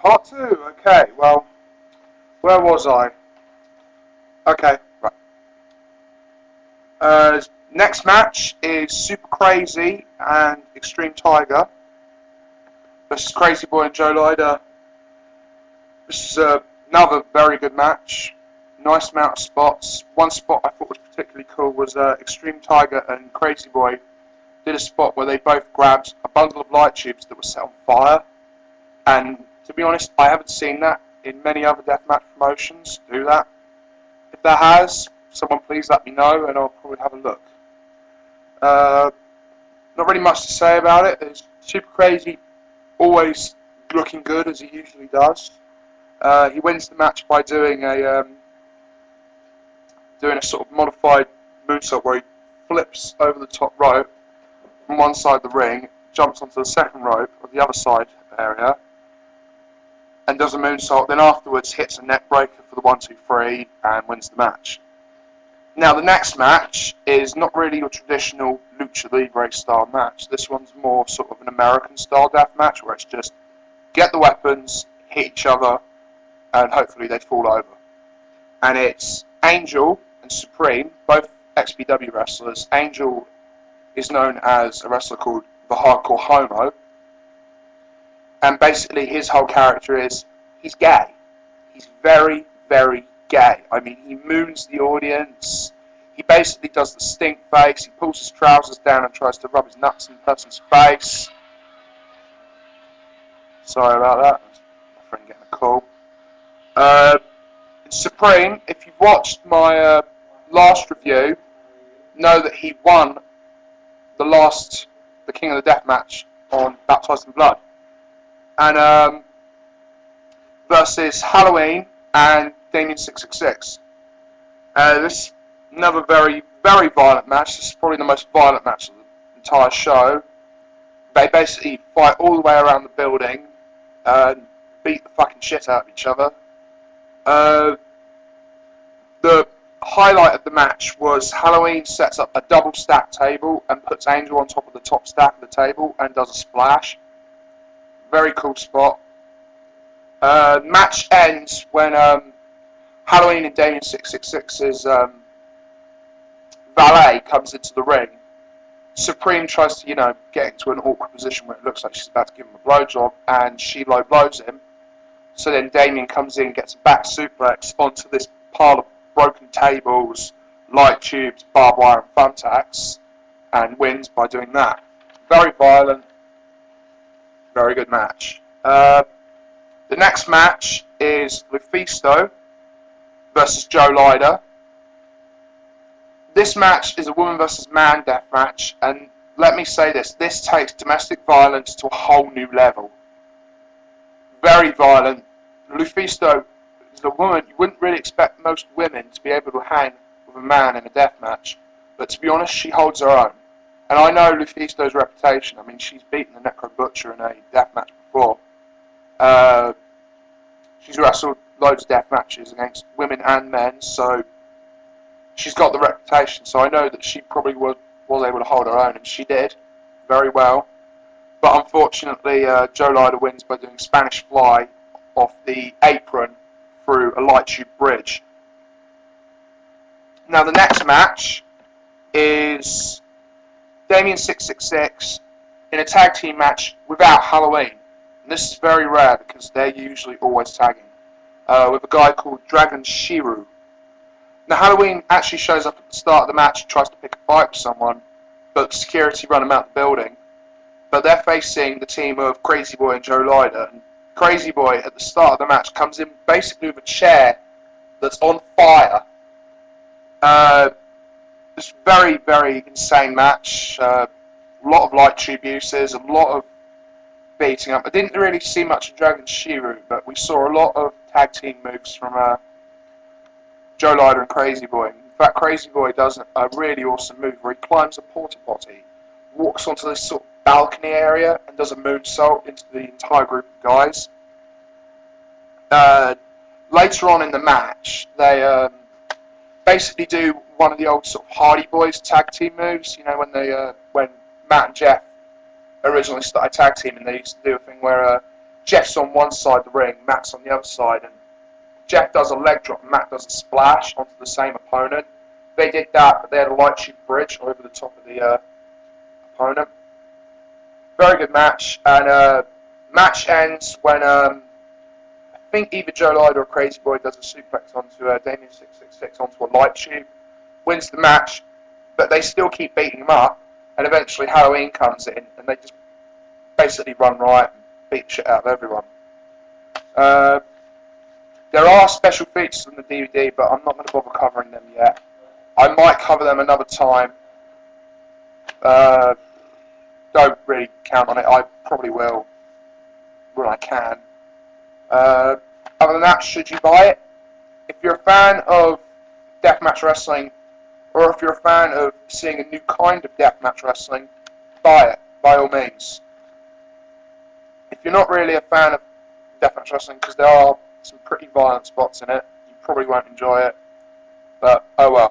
Part 2, okay, well, where was I? Okay, right. Next match is Super Crazy and Extreme Tiger versus Crazy Boy and Joe Lyder. This is another very good match. Nice amount of spots. One spot I thought was particularly cool was Extreme Tiger and Crazy Boy did a spot where they both grabbed a bundle of light tubes that was set on fire. And to be honest, I haven't seen that in many other deathmatch promotions do that. If there has, someone please let me know and I'll probably have a look. Not really much to say about it. It's Super Crazy, always looking good as he usually does. He wins the match by doing a sort of modified moonsault where he flips over the top rope from one side of the ring, jumps onto the second rope or the other side area, and does a moonsault. Then afterwards hits a neck breaker for the 1-2-3 and wins the match. Now the next match is not really your traditional lucha libre style match. This one's more sort of an American style death match where it's just get the weapons, hit each other, and hopefully they fall over. And it's Angel and Supreme, both XPW wrestlers. Angel is known as a wrestler called the Hardcore Homo, and basically his whole character is he's gay. He's very, very gay. I mean, he moons the audience. He basically does the stink face. He pulls his trousers down and tries to rub his nuts in the person's face. Sorry about that. That's my friend getting a call. Supreme, if you've watched my last review, know that he won the King of the Deathmatch on Baptized in Blood. And versus Halloween and Damien 666. This is another very, very violent match. This is probably the most violent match of the entire show. They basically fight all the way around the building and beat the fucking shit out of each other. The highlight of the match was Halloween sets up a double stack table and puts Angel on top of the top stack of the table and does a splash. Very cool spot. Match ends when Halloween and Damien 666's valet comes into the ring. Supreme tries to, get into an awkward position where it looks like she's about to give him a blowjob, and she low blows him. So then Damien comes in, gets a back suplex onto this pile of broken tables, light tubes, barbed wire, and thumbtacks, and wins by doing that. Very violent, very good match. The next match is Lufisto versus Joe Lyder. This match is a woman versus man death match, and let me say this takes domestic violence to a whole new level. Very violent. Lufisto is a woman. You wouldn't really expect most women to be able to hang with a man in a death match, but to be honest, she holds her own. And I know Lufisto's reputation. I mean, she's beaten the Necro Butcher in a death match before. She's wrestled loads of death matches against women and men, so she's got the reputation. So I know that she probably was able to hold her own, and she did very well. But unfortunately, Joe Lyder wins by doing Spanish Fly off the apron through a light tube bridge. Now the next match is Damien 666 in a tag team match without Halloween. And this is very rare because they're usually always tagging with a guy called Dragon Shiru. Now Halloween actually shows up at the start of the match and tries to pick a fight with someone, but security run him out the building. But they're facing the team of Crazy Boy and Joe Lyder. And Crazy Boy at the start of the match comes in basically with a chair that's on fire. It's very, very insane match. A lot of light tube uses, a lot of beating up. I didn't really see much of Dragon Shiru, but we saw a lot of tag team moves from Joe Lyder and Crazy Boy. In fact, Crazy Boy does a really awesome move where he climbs a porta potty, walks onto this sort of balcony area, and does a moonsault into the entire group of guys. Later on in the match, they basically do one of the old sort of Hardy Boys tag team moves. When Matt and Jeff originally started tag teaming, they used to do a thing where Jeff's on one side of the ring, Matt's on the other side, and Jeff does a leg drop, and Matt does a splash onto the same opponent. They did that, but they had a light tube bridge over the top of the opponent. Very good match, and match ends when I think either Joe Lyde or Crazy Boy does a suplex onto Damien 666 onto a light tube, wins the match, but they still keep beating him up, and eventually Halloween comes in, and they just basically run riot and beat the shit out of everyone. There are special features on the DVD, but I'm not going to bother covering them yet. I might cover them another time. Don't really count on it. I probably will when I can. Other than that, should you buy it? If you're a fan of deathmatch wrestling, or if you're a fan of seeing a new kind of deathmatch wrestling, buy it, by all means. If you're not really a fan of deathmatch wrestling, because there are some pretty violent spots in it, you probably won't enjoy it, but oh well.